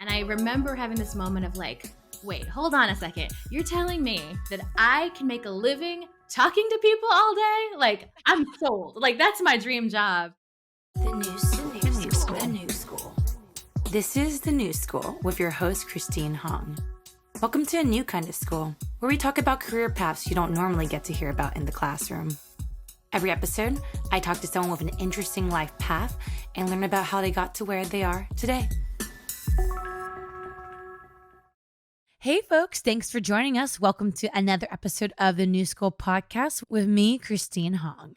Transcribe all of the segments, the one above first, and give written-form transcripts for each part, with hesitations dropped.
And I remember having this moment of like, wait, hold on a second. You're telling me that I can make a living talking to people all day? Like, I'm sold. Like, that's my dream job. The New School. This is The New School with your host, Christine Hong. Welcome to a new kind of school, where we talk about career paths you don't normally get to hear about in the classroom. Every episode, I talk to someone with an interesting life path and learn about how they got to where they are today. Hey folks, thanks for joining us. Welcome to another episode of the New School podcast with me, Christine Hong.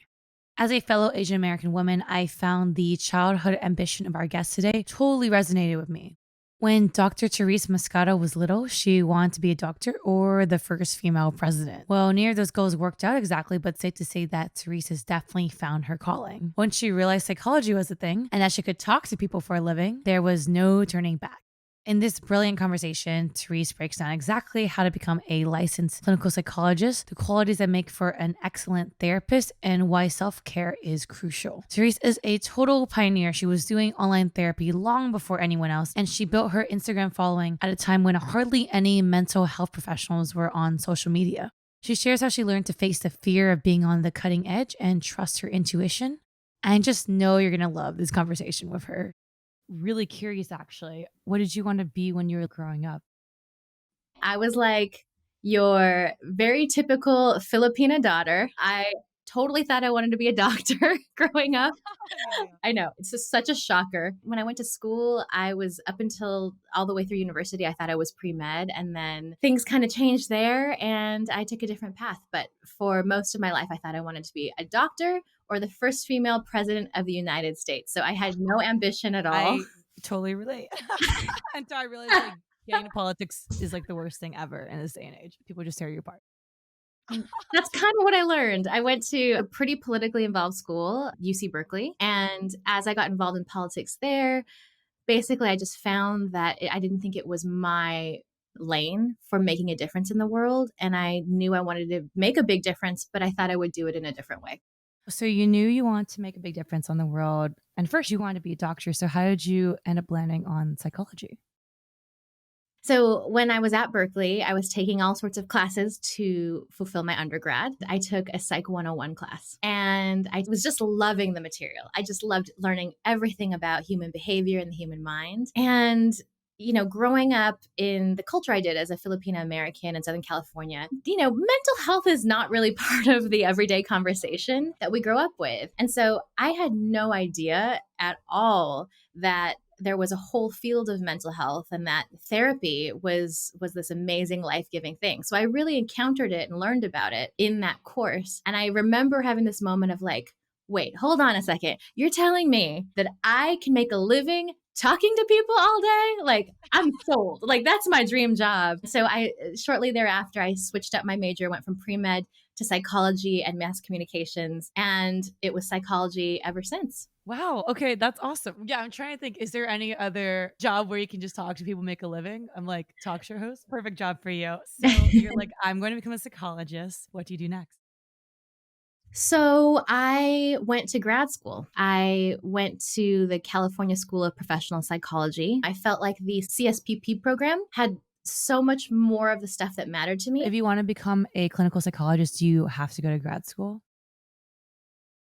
As a fellow Asian American woman, I found the childhood ambition of our guest today totally resonated with me. When Dr. Therese Mascado was little, she wanted to be a doctor or the first female president. Well, neither of those goals worked out exactly, but safe to say that Therese has definitely found her calling. Once she realized psychology was a thing and that she could talk to people for a living, there was no turning back. In this brilliant conversation, Therese breaks down exactly how to become a licensed clinical psychologist, the qualities that make for an excellent therapist, and why self-care is crucial. Therese is a total pioneer. She was doing online therapy long before anyone else, and she built her Instagram following at a time when hardly any mental health professionals were on social media. She shares how she learned to face the fear of being on the cutting edge and trust her intuition. I just know you're going to love this conversation with her. Really curious, actually. What did you want to be when you were growing up? I was like your very typical Filipina daughter. I totally thought I wanted to be a doctor growing up. I know, it's just such a shocker. When I went to school, I was up until all the way through university, I thought I was pre-med, and then things kind of changed there and I took a different path. But for most of my life, I thought I wanted to be a doctor or the first female president of the United States. So I had no ambition at all. I totally relate. Until I realized like getting into politics is like the worst thing ever in this day and age. People just tear you apart. That's kind of what I learned. I went to a pretty politically involved school, UC Berkeley. And as I got involved in politics there, basically I just found that I didn't think it was my lane for making a difference in the world. And I knew I wanted to make a big difference, but I thought I would do it in a different way. So you knew you wanted to make a big difference on the world. And first you wanted to be a doctor. So how did you end up landing on psychology? So when I was at Berkeley, I was taking all sorts of classes to fulfill my undergrad. I took a Psych 101 class and I was just loving the material. I just loved learning everything about human behavior and the human mind. And growing up in the culture I did as a Filipina American in Southern California, mental health is not really part of the everyday conversation that we grow up with. And so I had no idea at all that there was a whole field of mental health and that therapy was this amazing life-giving thing. So I really encountered it and learned about it in that course. And I remember having this moment of like, wait, hold on a second. You're telling me that I can make a living talking to people all day? Like, I'm sold. Like, that's my dream job. So shortly thereafter, I switched up my major, went from pre-med to psychology and mass communications. And it was psychology ever since. Wow. Okay. That's awesome. Yeah. I'm trying to think, is there any other job where you can just talk to people, make a living? I'm like, talk show host. Perfect job for you. So you're like, I'm going to become a psychologist. What do you do next? So I went to grad school. I went to the California School of Professional Psychology. I felt like the CSPP program had so much more of the stuff that mattered to me. If you want to become a clinical psychologist, do you have to go to grad school?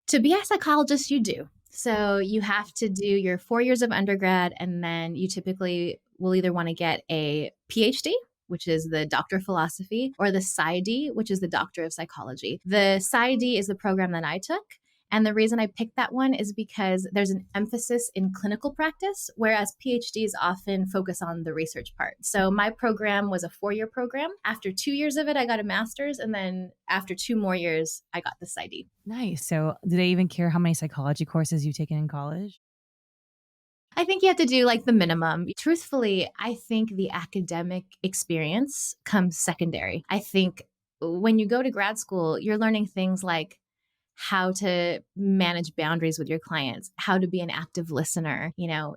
To be a psychologist, you do. So you have to do your 4 years of undergrad, and then you typically will either want to get a PhD, which is the Doctor of Philosophy, or the PsyD, which is the Doctor of Psychology. The PsyD is the program that I took. And the reason I picked that one is because there's an emphasis in clinical practice, whereas PhDs often focus on the research part. So my program was a 4-year program. After 2 years of it, I got a master's. And then after 2 more years, I got the PsyD. Nice. So do they even care how many psychology courses you've taken in college? I think you have to do like the minimum. Truthfully, I think the academic experience comes secondary. I think when you go to grad school, you're learning things like how to manage boundaries with your clients, how to be an active listener,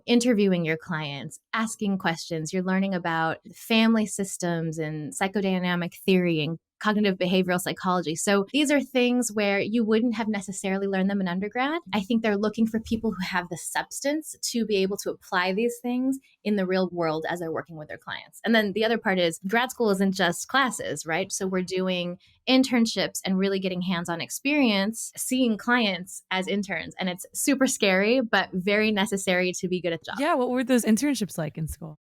interviewing your clients, asking questions. You're learning about family systems and psychodynamic theory and cognitive behavioral psychology. So these are things where you wouldn't have necessarily learned them in undergrad. I think they're looking for people who have the substance to be able to apply these things in the real world as they're working with their clients. And then the other part is grad school isn't just classes, right? So we're doing internships and really getting hands-on experience, seeing clients as interns. And it's super scary, but very necessary to be good at the job. Yeah. What were those internships like in school?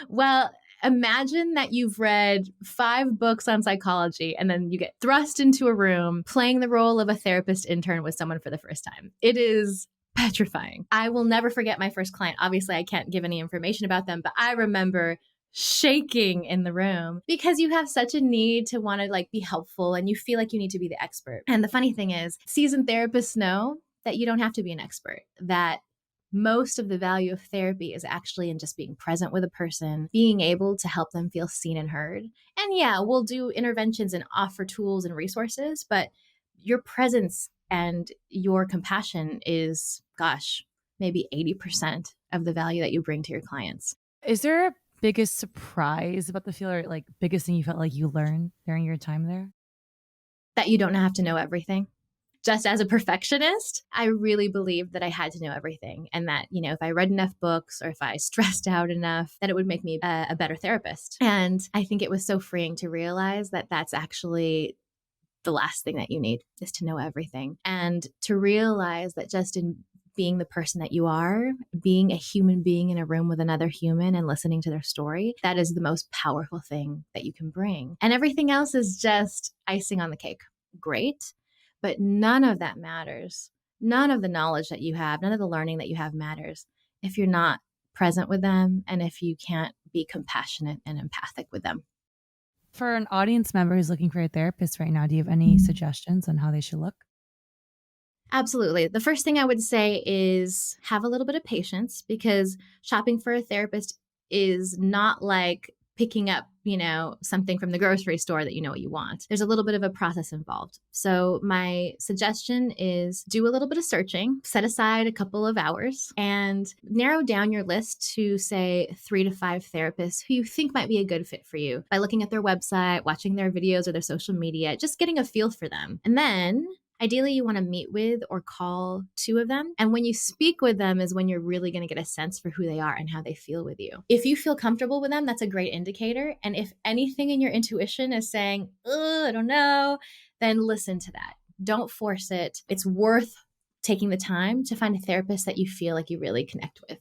Well, imagine that you've read 5 books on psychology and then you get thrust into a room playing the role of a therapist intern with someone for the first time. It is petrifying. I will never forget my first client. Obviously, I can't give any information about them, but I remember shaking in the room because you have such a need to want to like be helpful and you feel like you need to be the expert. And the funny thing is, seasoned therapists know that you don't have to be an expert, that most of the value of therapy is actually in just being present with a person, being able to help them feel seen and heard. And yeah, we'll do interventions and offer tools and resources, but your presence and your compassion is, gosh, maybe 80% of the value that you bring to your clients. Is there a biggest surprise about the field, or like biggest thing you felt like you learned during your time there? That you don't have to know everything. Just as a perfectionist, I really believed that I had to know everything and that, you know, if I read enough books or if I stressed out enough, that it would make me a better therapist. And I think it was so freeing to realize that that's actually the last thing that you need is to know everything. And to realize that just in being the person that you are, being a human being in a room with another human and listening to their story, that is the most powerful thing that you can bring. And everything else is just icing on the cake. Great. But none of that matters. None of the knowledge that you have, none of the learning that you have matters if you're not present with them and if you can't be compassionate and empathic with them. For an audience member who's looking for a therapist right now, do you have any suggestions on how they should look? Absolutely. The first thing I would say is have a little bit of patience because shopping for a therapist is not like picking up, you know, something from the grocery store that you know what you want. There's a little bit of a process involved. So my suggestion is do a little bit of searching, set aside a couple of hours and narrow down your list to say 3 to 5 therapists who you think might be a good fit for you by looking at their website, watching their videos or their social media, just getting a feel for them. And then ideally, you want to meet with or call 2 of them. And when you speak with them is when you're really going to get a sense for who they are and how they feel with you. If you feel comfortable with them, that's a great indicator. And if anything in your intuition is saying, I don't know, then listen to that. Don't force it. It's worth taking the time to find a therapist that you feel like you really connect with.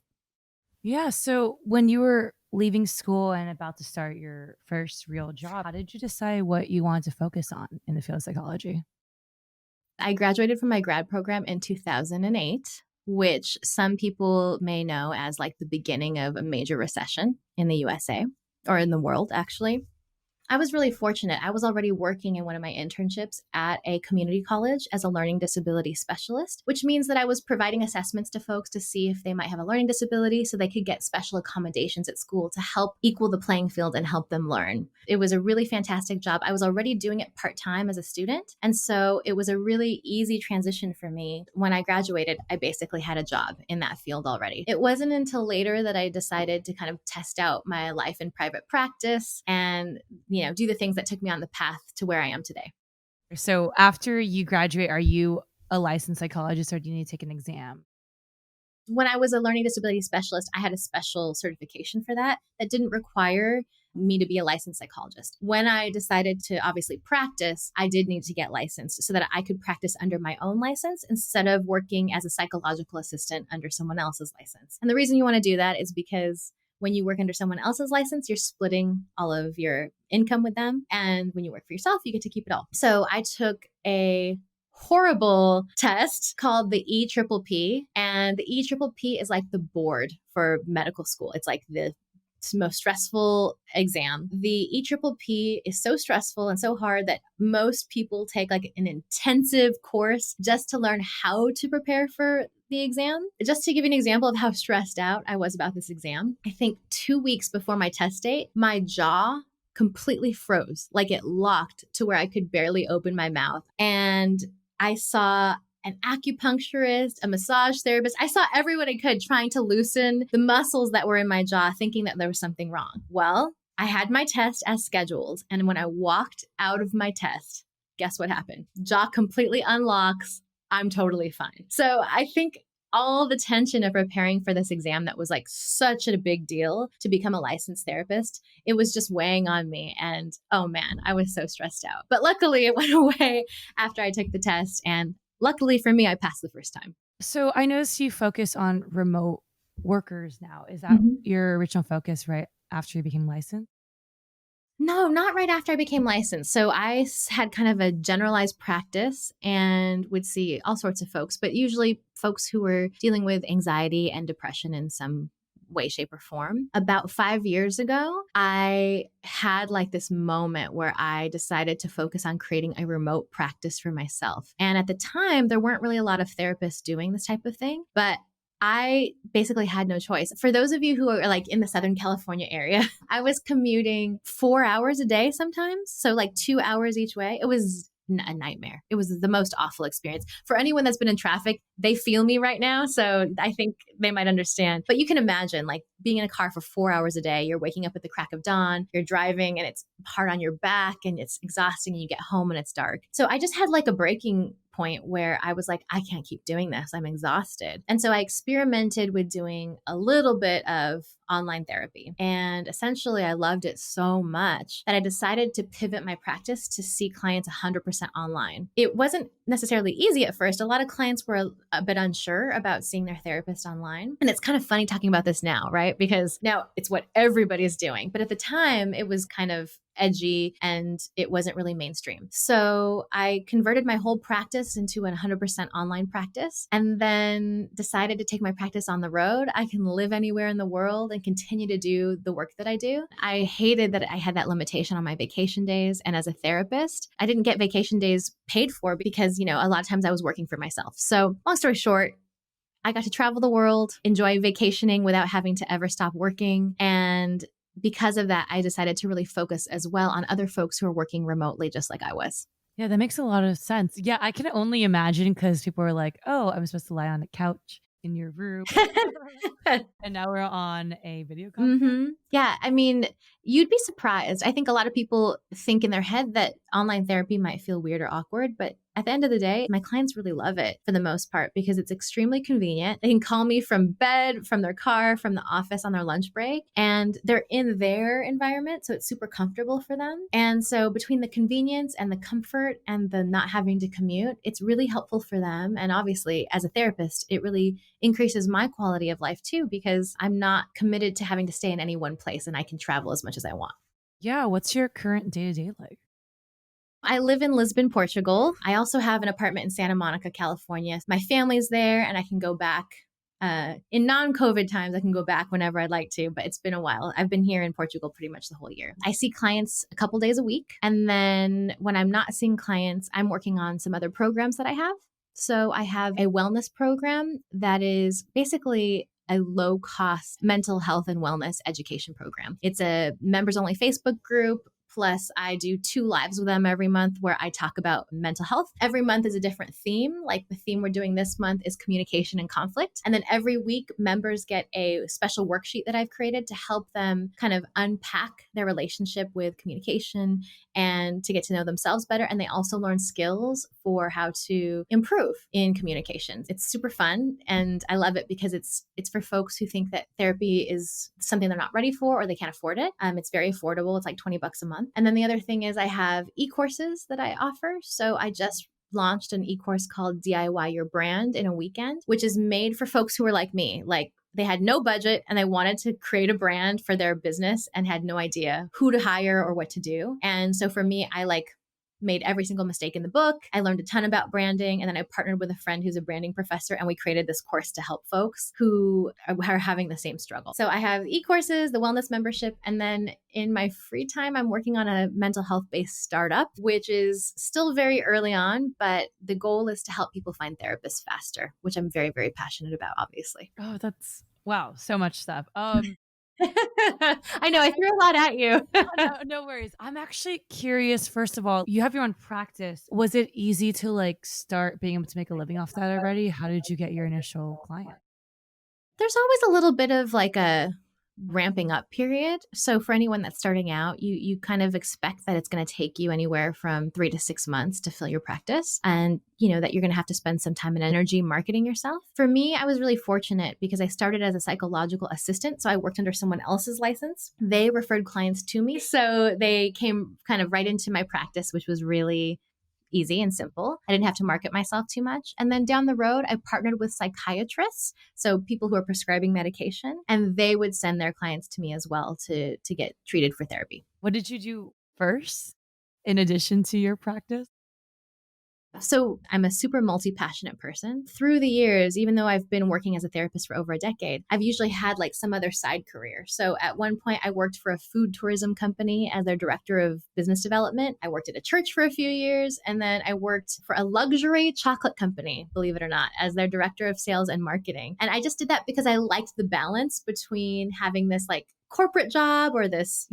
Yeah. So when you were leaving school and about to start your first real job, how did you decide what you wanted to focus on in the field of psychology? I graduated from my grad program in 2008, which some people may know as like the beginning of a major recession in the USA or in the world, actually. I was really fortunate. I was already working in one of my internships at a community college as a learning disability specialist, which means that I was providing assessments to folks to see if they might have a learning disability so they could get special accommodations at school to help equal the playing field and help them learn. It was a really fantastic job. I was already doing it part-time as a student. And so it was a really easy transition for me. When I graduated, I basically had a job in that field already. It wasn't until later that I decided to kind of test out my life in private practice and, do the things that took me on the path to where I am today. So after you graduate, are you a licensed psychologist or do you need to take an exam? When I was a learning disability specialist, I had a special certification for that didn't require me to be a licensed psychologist. When I decided to obviously practice, I did need to get licensed so that I could practice under my own license instead of working as a psychological assistant under someone else's license. And the reason you want to do that is because when you work under someone else's license, you're splitting all of your income with them. And when you work for yourself, you get to keep it all. So I took a horrible test called the EPPP. And the EPPP is like the board for medical school. It's like the most stressful exam. The EPPP is so stressful and so hard that most people take like an intensive course just to learn how to prepare for the exam. Just to give you an example of how stressed out I was about this exam, I think 2 weeks before my test date, my jaw completely froze, like it locked to where I could barely open my mouth. And I saw an acupuncturist, a massage therapist. I saw everyone I could trying to loosen the muscles that were in my jaw, thinking that there was something wrong. Well, I had my test as scheduled. And when I walked out of my test, guess what happened? Jaw completely unlocks. I'm totally fine. So I think all the tension of preparing for this exam that was like such a big deal to become a licensed therapist, it was just weighing on me. And oh man, I was so stressed out. But luckily, it went away after I took the test. And luckily for me, I passed the first time. So I noticed you focus on remote workers now. Is that Mhm. your original focus right after you became licensed? No, not right after I became licensed. So had kind of a generalized practice and would see all sorts of folks, but usually folks who were dealing with anxiety and depression in some way, shape, or form. About 5 years ago, I had like this moment where I decided to focus on creating a remote practice for myself. And at the time, there weren't really a lot of therapists doing this type of thing, but I basically had no choice. For those of you who are like in the Southern California area, I was commuting 4 hours a day sometimes. So, like 2 hours each way. It was a nightmare. It was the most awful experience. For anyone that's been in traffic, they feel me right now. So, I think they might understand. But you can imagine like being in a car for 4 hours a day. You're waking up at the crack of dawn, you're driving and it's hard on your back and it's exhausting. And you get home and it's dark. So, I just had like a breaking point where I was like, I can't keep doing this. I'm exhausted. And so I experimented with doing a little bit of online therapy. And essentially, I loved it so much that I decided to pivot my practice to see clients 100% online. It wasn't necessarily easy at first. A lot of clients were a bit unsure about seeing their therapist online. And it's kind of funny talking about this now, right? Because now it's what everybody's doing. But at the time, it was kind of edgy and it wasn't really mainstream. So I converted my whole practice into a 100% online practice and then decided to take my practice on the road. I can live anywhere in the world and continue to do the work that I do. I hated that I had that limitation on my vacation days. And as a therapist, I didn't get vacation days paid for because, a lot of times I was working for myself. So long story short, I got to travel the world, enjoy vacationing without having to ever stop working. And because of that, I decided to really focus as well on other folks who are working remotely, just like I was. Yeah, that makes a lot of sense. Yeah, I can only imagine because people were like, oh, I'm supposed to lie on a couch in your room. And now we're on a video conference. Yeah, I mean, you'd be surprised. I think a lot of people think in their head that online therapy might feel weird or awkward, but at the end of the day, my clients really love it for the most part because it's extremely convenient. They can call me from bed, from their car, from the office on their lunch break, and they're in their environment. So it's super comfortable for them. And so between the convenience and the comfort and the not having to commute, it's really helpful for them. And obviously, as a therapist, it really increases my quality of life too, because I'm not committed to having to stay in any one place and I can travel as much as I want. Yeah, what's your current day-to-day like? I live in Lisbon, Portugal. I also have an apartment in Santa Monica, California. My family's there and I can go back. In non-COVID times, I can go back whenever I'd like to, but it's been a while. I've been here in Portugal pretty much the whole year. I see clients a couple days a week. And then when I'm not seeing clients, I'm working on some other programs that I have. So I have a wellness program that is basically a low cost mental health and wellness education program. It's a members only Facebook group. Plus, I do 2 lives with them every month where I talk about mental health. Every month is a different theme. Like the theme we're doing this month is communication and conflict. And then every week, members get a special worksheet that I've created to help them kind of unpack their relationship with communication and to get to know themselves better. And they also learn skills for how to improve in communications. It's super fun. And I love it because it's for folks who think that therapy is something they're not ready for or they can't afford it. It's very affordable. It's like $20 a month. And then the other thing is I have e-courses that I offer. So I just launched an e-course called DIY Your Brand in a weekend, which is made for folks who are like me, like they had no budget and they wanted to create a brand for their business and had no idea who to hire or what to do. And so for me, I made every single mistake in the book. I learned a ton about branding. And then I partnered with a friend who's a branding professor and we created this course to help folks who are having the same struggle. So I have e-courses, the wellness membership, and then in my free time, I'm working on a mental health based startup, which is still very early on, but the goal is to help people find therapists faster, which I'm very, very passionate about, obviously. Oh, that's wow, so much stuff. I know I threw a lot at you. No worries. I'm actually curious. First of all, you have your own practice. Was it easy to start being able to make a living off that already? How did you get your initial client? There's always a little bit of like a ramping up period. So for anyone that's starting out, you kind of expect that it's going to take you anywhere from 3 to 6 months to fill your practice, and that you're going to have to spend some time and energy marketing yourself. For me, I was really fortunate because I started as a psychological assistant, so I worked under someone else's license. They referred clients to me, so they came kind of right into my practice, which was really easy and simple. I didn't have to market myself too much. And then down the road, I partnered with psychiatrists, so people who are prescribing medication, and they would send their clients to me as well to get treated for therapy. What did you do first in addition to your practice? So I'm a super multi-passionate person. Through the years, even though I've been working as a therapist for over a decade, I've usually had like some other side career. So at one point, I worked for a food tourism company as their director of business development. I worked at a church for a few years, and then I worked for a luxury chocolate company, believe it or not, as their director of sales and marketing. And I just did that because I liked the balance between having this like corporate job or this,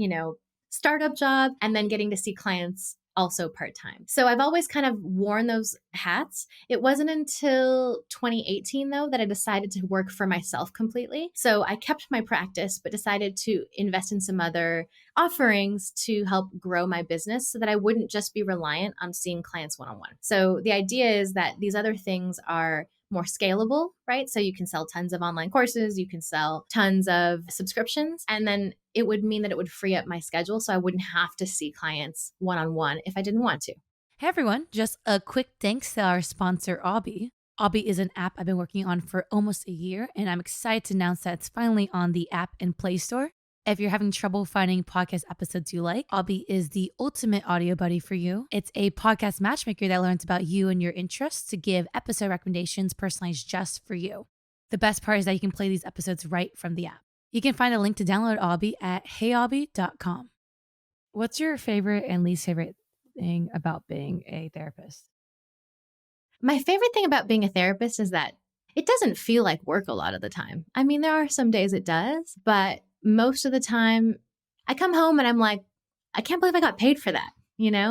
startup job, and then getting to see clients also part-time. So I've always kind of worn those hats. It wasn't until 2018, though, that I decided to work for myself completely. So I kept my practice, but decided to invest in some other offerings to help grow my business so that I wouldn't just be reliant on seeing clients one-on-one. So the idea is that these other things are more scalable, right? So you can sell tons of online courses, you can sell tons of subscriptions, and then it would mean that it would free up my schedule so I wouldn't have to see clients one-on-one if I didn't want to. Hey everyone, just a quick thanks to our sponsor, Obby. Obby is an app I've been working on for almost a year, and I'm excited to announce that it's finally on the App and Play Store. If you're having trouble finding podcast episodes you like, Obby is the ultimate audio buddy for you. It's a podcast matchmaker that learns about you and your interests to give episode recommendations personalized just for you. The best part is that you can play these episodes right from the app. You can find a link to download Obby at heyobby.com. What's your favorite and least favorite thing about being a therapist? My favorite thing about being a therapist is that it doesn't feel like work a lot of the time. I mean, there are some days it does, but most of the time I come home and I'm like, I can't believe I got paid for that,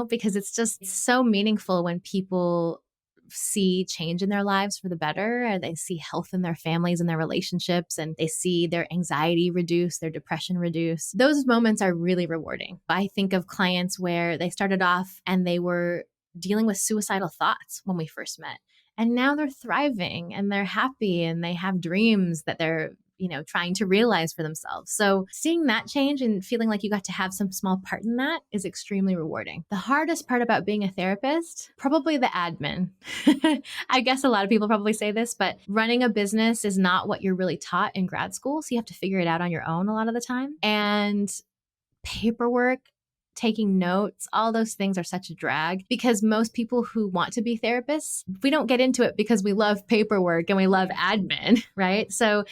because it's just so meaningful when people see change in their lives for the better, and they see health in their families and their relationships, and they see their anxiety reduce, their depression reduce. Those moments are really rewarding. I think of clients where they started off and they were dealing with suicidal thoughts when we first met. And now they're thriving and they're happy and they have dreams that they're trying to realize for themselves. So seeing that change and feeling like you got to have some small part in that is extremely rewarding. The hardest part about being a therapist, probably the admin. I guess a lot of people probably say this, but running a business is not what you're really taught in grad school. So you have to figure it out on your own a lot of the time. And paperwork, taking notes, all those things are such a drag because most people who want to be therapists, we don't get into it because we love paperwork and we love admin, right? So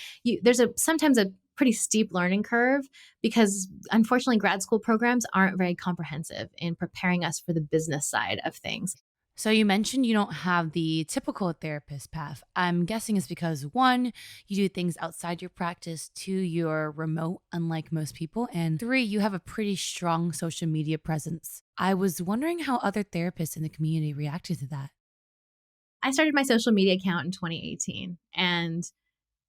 there's sometimes a pretty steep learning curve because unfortunately grad school programs aren't very comprehensive in preparing us for the business side of things. So you mentioned you don't have the typical therapist path. I'm guessing it's because 1, you do things outside your practice, 2, you're remote, unlike most people, and 3, you have a pretty strong social media presence. I was wondering how other therapists in the community reacted to that. I started my social media account in 2018, and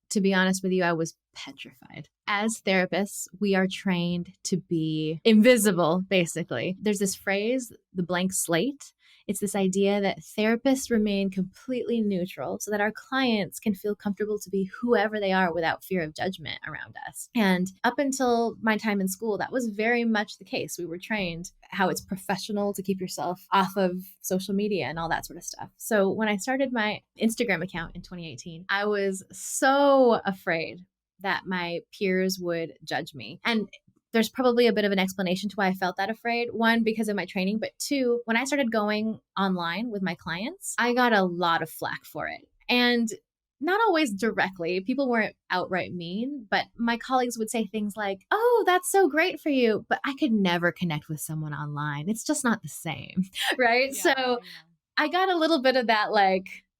to be honest with you, I was petrified. As therapists, we are trained to be invisible, basically. There's this phrase, the blank slate. It's this idea that therapists remain completely neutral so that our clients can feel comfortable to be whoever they are without fear of judgment around us. And up until my time in school, that was very much the case. We were trained how it's professional to keep yourself off of social media and all that sort of stuff. So when I started my Instagram account in 2018, I was so afraid that my peers would judge me. And there's probably a bit of an explanation to why I felt that afraid. 1, because of my training, but 2, when I started going online with my clients, I got a lot of flack for it. And not always directly. People weren't outright mean, but my colleagues would say things like, "Oh, that's so great for you." But I could never connect with someone online. It's just not the same, right? Yeah, so I got a little bit of that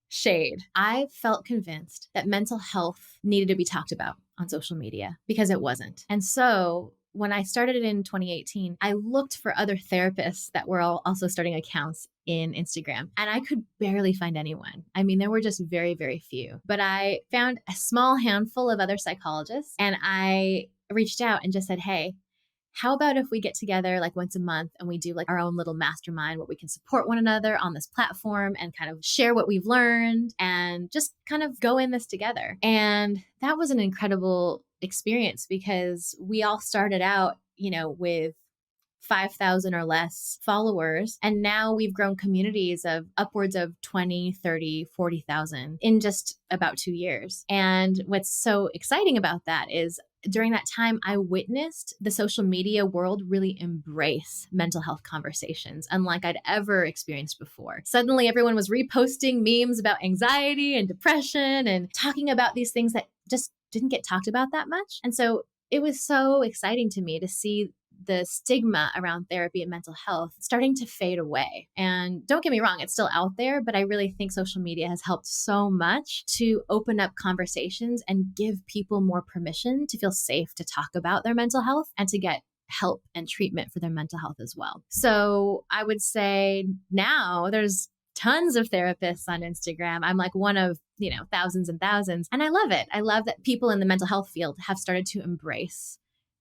shade. I felt convinced that mental health needed to be talked about on social media because it wasn't. And so when I started in 2018, I looked for other therapists that were also starting accounts in Instagram, and I could barely find anyone. I mean, there were just very, very few. But I found a small handful of other psychologists, and I reached out and just said, hey, how about if we get together like once a month and we do like our own little mastermind where we can support one another on this platform and kind of share what we've learned and just kind of go in this together. And that was an incredible experience because we all started out, with 5,000 or less followers. And now we've grown communities of upwards of 20, 30, 40,000 in just about 2 years. And what's so exciting about that is during that time, I witnessed the social media world really embrace mental health conversations, unlike I'd ever experienced before. Suddenly, everyone was reposting memes about anxiety and depression and talking about these things that just didn't get talked about that much. And so it was so exciting to me to see the stigma around therapy and mental health starting to fade away. And don't get me wrong, it's still out there, but I really think social media has helped so much to open up conversations and give people more permission to feel safe to talk about their mental health and to get help and treatment for their mental health as well. So I would say now there's tons of therapists on Instagram. I'm like one of, thousands and thousands. And I love it. I love that people in the mental health field have started to embrace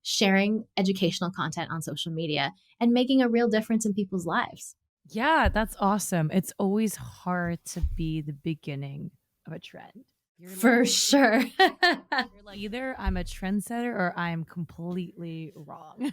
sharing educational content on social media and making a real difference in people's lives. Yeah, that's awesome. It's always hard to be the beginning of a trend. For sure. You're like, either I'm a trendsetter or I'm completely wrong.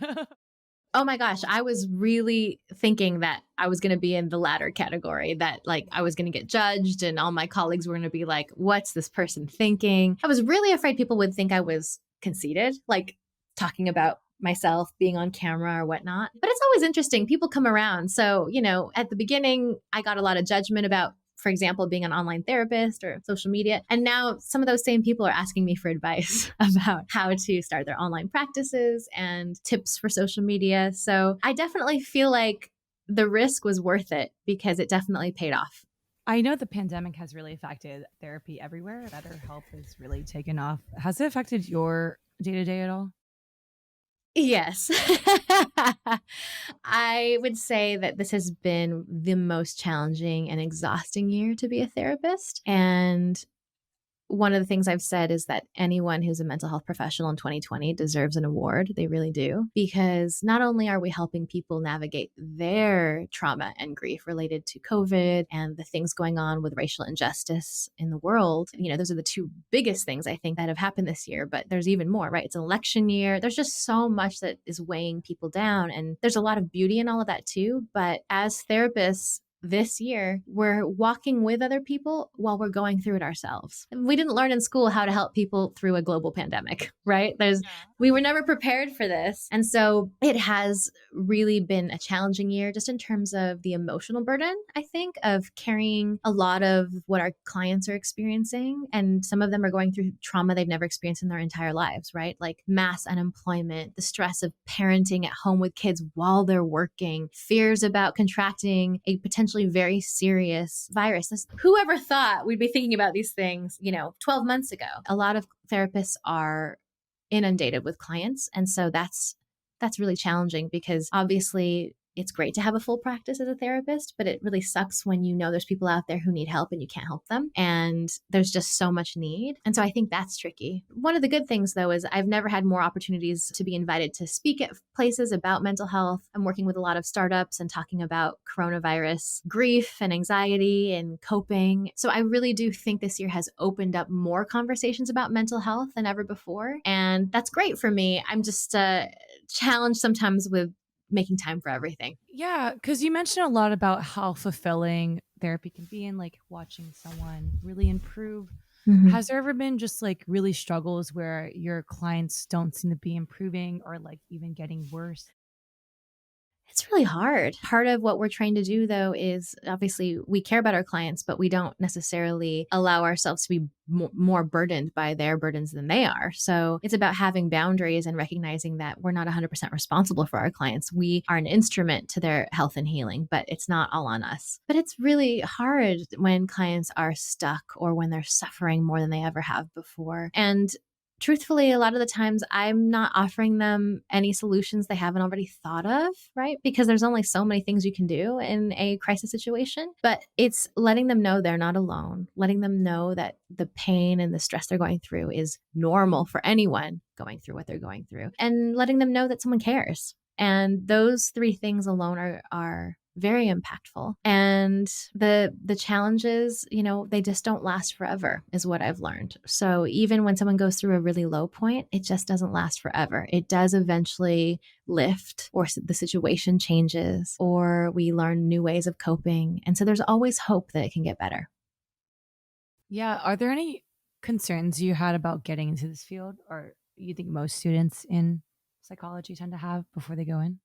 Oh my gosh, I was really thinking that I was going to be in the latter category, that like I was going to get judged and all my colleagues were going to be like, what's this person thinking? I was really afraid people would think I was conceited, like talking about myself being on camera or whatnot. But it's always interesting. People come around. So, at the beginning, I got a lot of judgment about, for example, being an online therapist or social media. And now some of those same people are asking me for advice about how to start their online practices and tips for social media. So I definitely feel like the risk was worth it because it definitely paid off. I know the pandemic has really affected therapy everywhere. BetterHelp has really taken off. Has it affected your day-to-day at all? Yes. I would say that this has been the most challenging and exhausting year to be a therapist. And one of the things I've said is that anyone who's a mental health professional in 2020 deserves an award. They really do. Because not only are we helping people navigate their trauma and grief related to COVID and the things going on with racial injustice in the world, those are the two biggest things I think that have happened this year, but there's even more, right? It's an election year. There's just so much that is weighing people down. And there's a lot of beauty in all of that too. But as therapists, this year, we're walking with other people while we're going through it ourselves. We didn't learn in school how to help people through a global pandemic, right? We were never prepared for this. And so it has really been a challenging year just in terms of the emotional burden, I think, of carrying a lot of what our clients are experiencing. And some of them are going through trauma they've never experienced in their entire lives, right? Like mass unemployment, the stress of parenting at home with kids while they're working, fears about contracting a potentially very serious virus. Whoever thought we'd be thinking about these things, 12 months ago? A lot of therapists are inundated with clients. And so that's really challenging because obviously it's great to have a full practice as a therapist, but it really sucks when there's people out there who need help and you can't help them. And there's just so much need. And so I think that's tricky. One of the good things, though, is I've never had more opportunities to be invited to speak at places about mental health. I'm working with a lot of startups and talking about coronavirus grief and anxiety and coping. So I really do think this year has opened up more conversations about mental health than ever before. And that's great for me. I'm just challenged sometimes with making time for everything. Yeah, because you mentioned a lot about how fulfilling therapy can be and like watching someone really improve. Mm-hmm. Has there ever been just like really struggles where your clients don't seem to be improving or like even getting worse? It's really hard. Part of what we're trying to do, though, is obviously we care about our clients, but we don't necessarily allow ourselves to be more burdened by their burdens than they are. So it's about having boundaries and recognizing that we're not 100% responsible for our clients. We are an instrument to their health and healing, but it's not all on us. But it's really hard when clients are stuck or when they're suffering more than they ever have before. And truthfully, a lot of the times I'm not offering them any solutions they haven't already thought of, right? Because there's only so many things you can do in a crisis situation. But it's letting them know they're not alone, letting them know that the pain and the stress they're going through is normal for anyone going through what they're going through, and letting them know that someone cares. And those three things alone are very impactful. And the challenges, they just don't last forever is what I've learned. So even when someone goes through a really low point, it just doesn't last forever. It does eventually lift, or the situation changes, or we learn new ways of coping. And so there's always hope that it can get better. Yeah. Are there any concerns you had about getting into this field, or you think most students in psychology tend to have before they go in?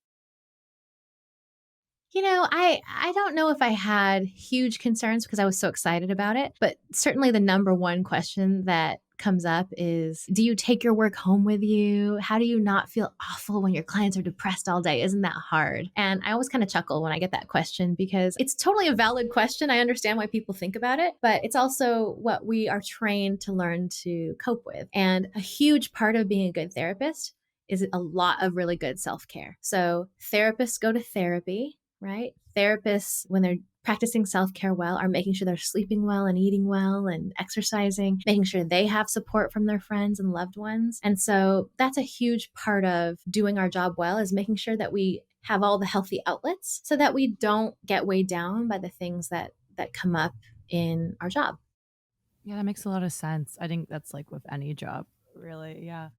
I don't know if I had huge concerns because I was so excited about it, but certainly the number one question that comes up is, do you take your work home with you? How do you not feel awful when your clients are depressed all day? Isn't that hard? And I always kind of chuckle when I get that question because it's totally a valid question. I understand why people think about it, but it's also what we are trained to learn to cope with. And a huge part of being a good therapist is a lot of really good self-care. So therapists go to therapy, right? Therapists, when they're practicing self-care well, are making sure they're sleeping well and eating well and exercising, making sure they have support from their friends and loved ones. And so that's a huge part of doing our job well, is making sure that we have all the healthy outlets so that we don't get weighed down by the things that come up in our job. Yeah, that makes a lot of sense. I think that's like with any job, really. Yeah.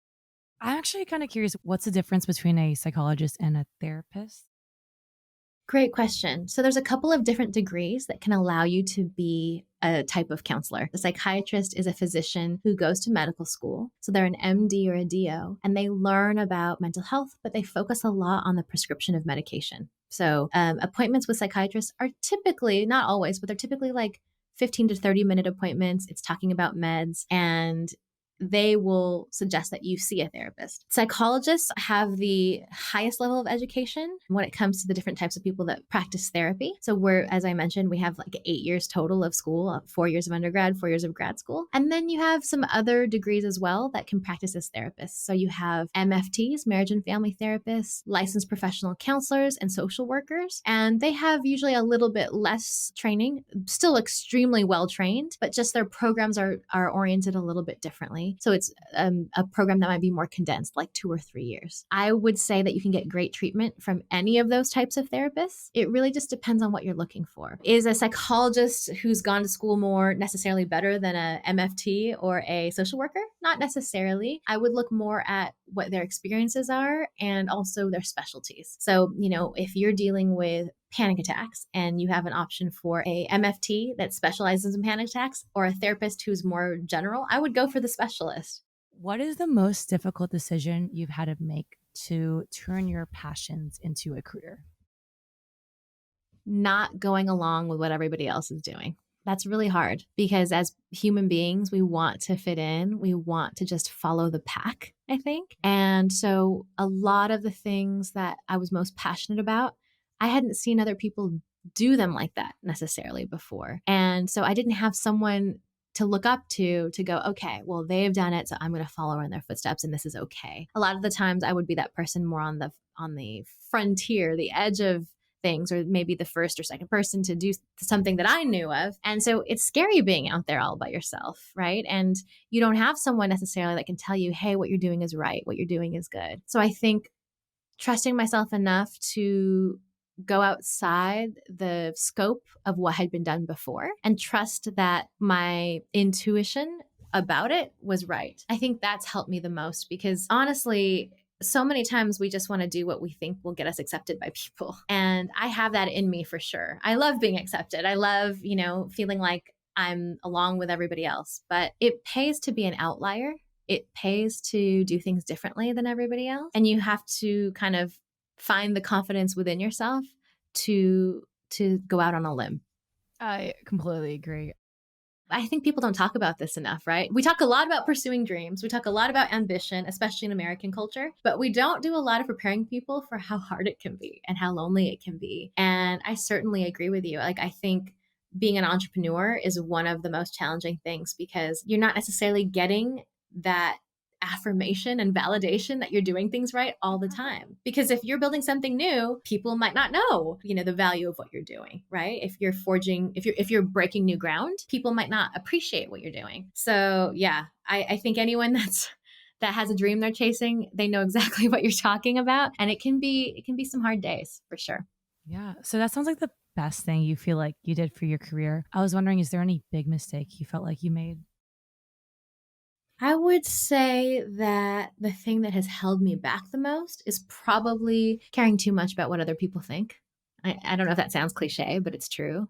I'm actually kind of curious, what's the difference between a psychologist and a therapist? Great question. So there's a couple of different degrees that can allow you to be a type of counselor. A psychiatrist is a physician who goes to medical school. So they're an MD or a DO, and they learn about mental health, but they focus a lot on the prescription of medication. So appointments with psychiatrists are typically, not always, but they're typically like 15 to 30-minute appointments. It's talking about meds, and they will suggest that you see a therapist. Psychologists have the highest level of education when it comes to the different types of people that practice therapy. So as I mentioned, we have like 8 years total of school, 4 years of undergrad, 4 years of grad school. And then you have some other degrees as well that can practice as therapists. So you have MFTs, marriage and family therapists, licensed professional counselors, and social workers. And they have usually a little bit less training, still extremely well trained, but just their programs are oriented a little bit differently. So it's a program that might be more condensed, like 2 or 3 years. I would say that you can get great treatment from any of those types of therapists. It really just depends on what you're looking for. Is a psychologist who's gone to school more necessarily better than a MFT or a social worker? Not necessarily. I would look more at what their experiences are and also their specialties. So, if you're dealing with panic attacks and you have an option for a MFT that specializes in panic attacks or a therapist who's more general, I would go for the specialist. What is the most difficult decision you've had to make to turn your passions into a career? Not going along with what everybody else is doing. That's really hard because as human beings, we want to fit in. We want to just follow the pack, I think. And so a lot of the things that I was most passionate about, I hadn't seen other people do them like that necessarily before. And so I didn't have someone to look up to go, okay, well, they've done it, so I'm going to follow in their footsteps and this is okay. A lot of the times I would be that person more on the frontier, the edge of things, or maybe the first or second person to do something that I knew of. And so it's scary being out there all by yourself, right? And you don't have someone necessarily that can tell you, hey, what you're doing is right, what you're doing is good. So I think trusting myself enough to go outside the scope of what had been done before and trust that my intuition about it was right. I think that's helped me the most because honestly, so many times we just want to do what we think will get us accepted by people. And I have that in me for sure. I love being accepted. I love, feeling like I'm along with everybody else, but it pays to be an outlier. It pays to do things differently than everybody else. And you have to kind of find the confidence within yourself to go out on a limb. I completely agree. I think people don't talk about this enough, right? We talk a lot about pursuing dreams. We talk a lot about ambition, especially in American culture, but we don't do a lot of preparing people for how hard it can be and how lonely it can be. And I certainly agree with you. Like, I think being an entrepreneur is one of the most challenging things because you're not necessarily getting that affirmation and validation that you're doing things right all the time. Because if you're building something new, people might not know, the value of what you're doing, right? If you're breaking new ground, people might not appreciate what you're doing. So yeah, I think anyone that has a dream they're chasing, they know exactly what you're talking about. And it can be some hard days for sure. Yeah. So that sounds like the best thing you feel like you did for your career. I was wondering, is there any big mistake you felt like you made? I would say that the thing that has held me back the most is probably caring too much about what other people think. I don't know if that sounds cliche, but it's true.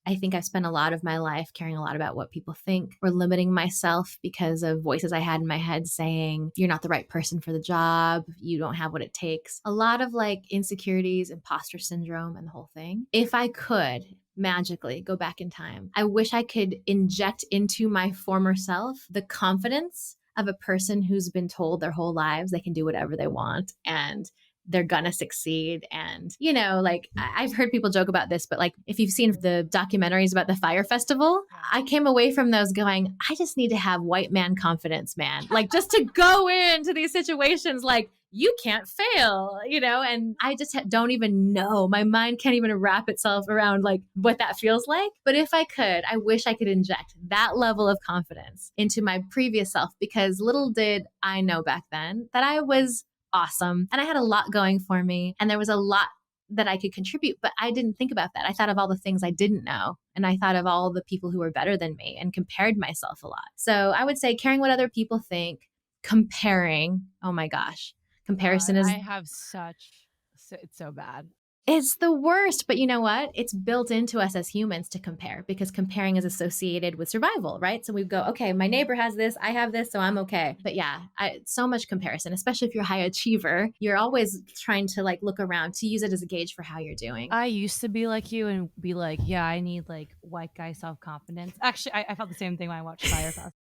I think I've spent a lot of my life caring a lot about what people think, or limiting myself because of voices I had in my head saying, you're not the right person for the job. You don't have what it takes. A lot of like insecurities, imposter syndrome, and the whole thing. If I could magically go back in time, I wish I could inject into my former self the confidence of a person who's been told their whole lives they can do whatever they want and they're gonna succeed. And, like I've heard people joke about this, but like if you've seen the documentaries about the Fire Festival, I came away from those going, I just need to have white man confidence, man. Like just to go into these situations, like you can't fail, and I just don't even know. My mind can't even wrap itself around like what that feels like. But if I could, I wish I could inject that level of confidence into my previous self, because little did I know back then that I was awesome. And I had a lot going for me. And there was a lot that I could contribute, but I didn't think about that. I thought of all the things I didn't know. And I thought of all the people who were better than me and compared myself a lot. So I would say caring what other people think, comparing. Oh my gosh. Comparison is, I have it's so bad. it's the worst, but you know what? It's built into us as humans to compare, because comparing is associated with survival, right? So we go, okay, my neighbor has this, I have this, so I'm okay. But yeah, so much comparison, especially if you're a high achiever, you're always trying to like look around to use it as a gauge for how you're doing. I used to be like you and be like, yeah, I need like white guy self-confidence. Actually, I felt the same thing when I watched Fire Festival.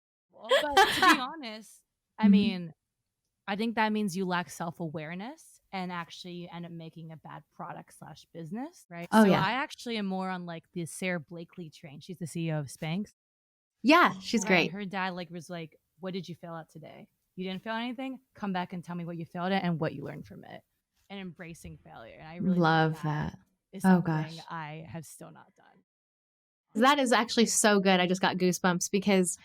But to be honest, I mean, I think that means you lack self-awareness, and actually you end up making a bad product / business, right? Oh, so yeah. I actually am more on like the Sarah Blakely train. She's the CEO of Spanx. Yeah, she's great. Her dad was like, what did you fail at today? You didn't fail anything? Come back and tell me what you failed at and what you learned from it. And embracing failure. And I really love that. Is Oh something gosh. I have still not done. That is actually so good. I just got goosebumps, because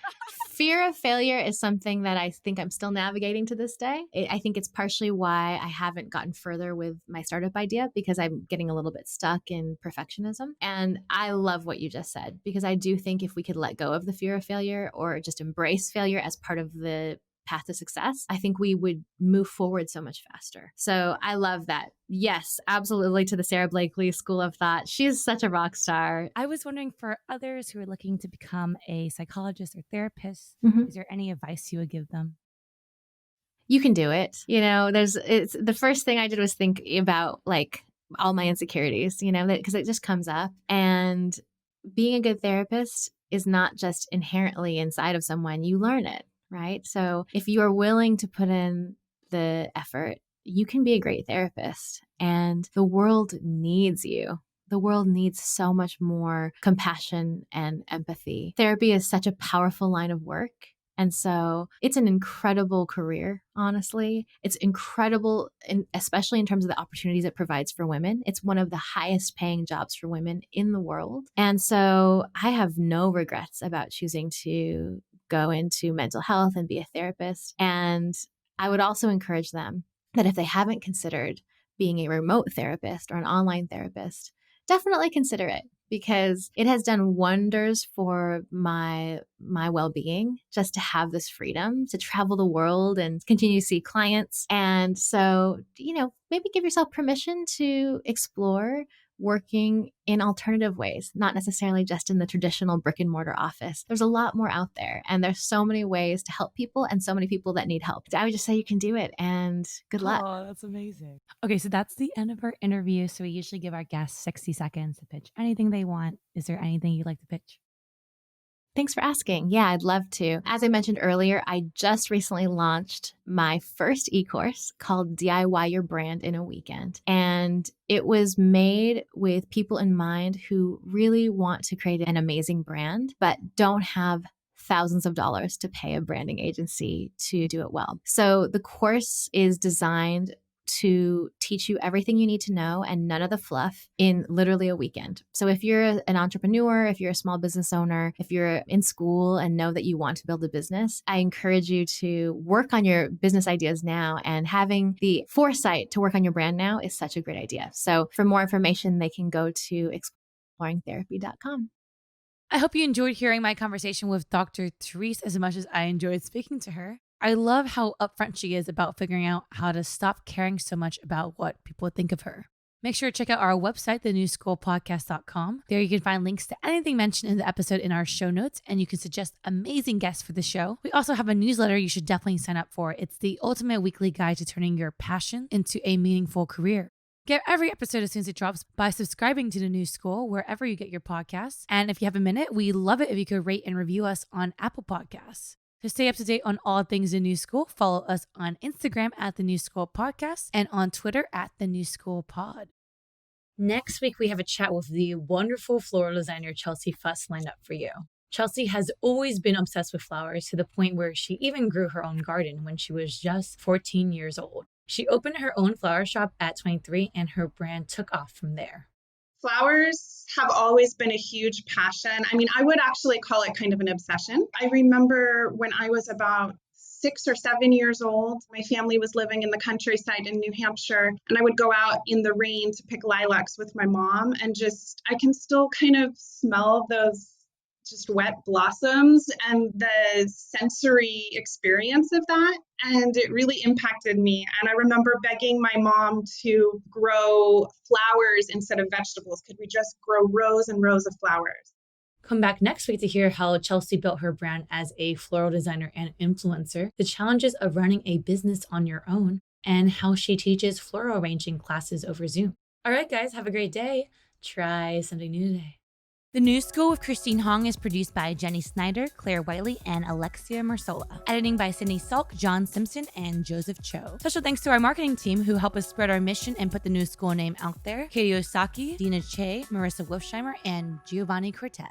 fear of failure is something that I think I'm still navigating to this day. I think it's partially why I haven't gotten further with my startup idea, because I'm getting a little bit stuck in perfectionism. And I love what you just said, because I do think if we could let go of the fear of failure, or just embrace failure as part of the path to success, I think we would move forward so much faster. So I love that. Yes, absolutely, to the Sarah Blakely school of thought. She's such a rock star. I was wondering, for others who are looking to become a psychologist or therapist, is there any advice you would give them? You can do it. It's the first thing I did was think about like all my insecurities, because it just comes up. And being a good therapist is not just inherently inside of someone, you learn it, right? So if you are willing to put in the effort, you can be a great therapist, and the world needs you. The world needs so much more compassion and empathy. Therapy is such a powerful line of work. And so it's an incredible career, honestly. It's incredible, especially in terms of the opportunities it provides for women. It's one of the highest paying jobs for women in the world. And so I have no regrets about choosing to go into mental health and be a therapist. And I would also encourage them that if they haven't considered being a remote therapist or an online therapist, definitely consider it, because it has done wonders for my well-being just to have this freedom to travel the world and continue to see clients. And so, maybe give yourself permission to explore working in alternative ways, not necessarily just in the traditional brick and mortar office. There's a lot more out there, and there's so many ways to help people and so many people that need help. I would just say you can do it, and good luck. Oh, that's amazing. Okay, so that's the end of our interview. So we usually give our guests 60 seconds to pitch anything they want. Is there anything you'd like to pitch? Thanks for asking. Yeah, I'd love to. As I mentioned earlier, I just recently launched my first e-course called DIY Your Brand in a Weekend. And it was made with people in mind who really want to create an amazing brand, but don't have thousands of dollars to pay a branding agency to do it well. So the course is designed to teach you everything you need to know and none of the fluff in literally a weekend. So if you're an entrepreneur, if you're a small business owner, if you're in school and know that you want to build a business, I encourage you to work on your business ideas now, and having the foresight to work on your brand now is such a great idea. So for more information, they can go to exploringtherapy.com. I hope you enjoyed hearing my conversation with Dr. Therese as much as I enjoyed speaking to her. I love how upfront she is about figuring out how to stop caring so much about what people think of her. Make sure to check out our website, thenewschoolpodcast.com. There you can find links to anything mentioned in the episode in our show notes, and you can suggest amazing guests for the show. We also have a newsletter you should definitely sign up for. It's the ultimate weekly guide to turning your passion into a meaningful career. Get every episode as soon as it drops by subscribing to The New School wherever you get your podcasts. And if you have a minute, we love it if you could rate and review us on Apple Podcasts. To stay up to date on all things The New School, follow us on Instagram at The New School Podcast and on Twitter at The New School Pod. Next week, we have a chat with the wonderful floral designer Chelsea Fuss lined up for you. Chelsea has always been obsessed with flowers to the point where she even grew her own garden when she was just 14 years old. She opened her own flower shop at 23 and her brand took off from there. Flowers have always been a huge passion. I mean, I would actually call it kind of an obsession. I remember when I was about 6 or 7 years old, my family was living in the countryside in New Hampshire, and I would go out in the rain to pick lilacs with my mom, and I can still kind of smell those just wet blossoms and the sensory experience of that. And it really impacted me. And I remember begging my mom to grow flowers instead of vegetables. Could we just grow rows and rows of flowers? Come back next week to hear how Chelsea built her brand as a floral designer and influencer, the challenges of running a business on your own, and how she teaches floral arranging classes over Zoom. All right, guys, have a great day. Try something new today. The New School with Christine Hong is produced by Jenny Snyder, Claire Wiley, and Alexia Mersola. Editing by Sydney Salk, John Simpson, and Joseph Cho. Special thanks to our marketing team who help us spread our mission and put the New School name out there. Katie Osaki, Dina Che, Marissa Wolfsheimer, and Giovanni Cortez.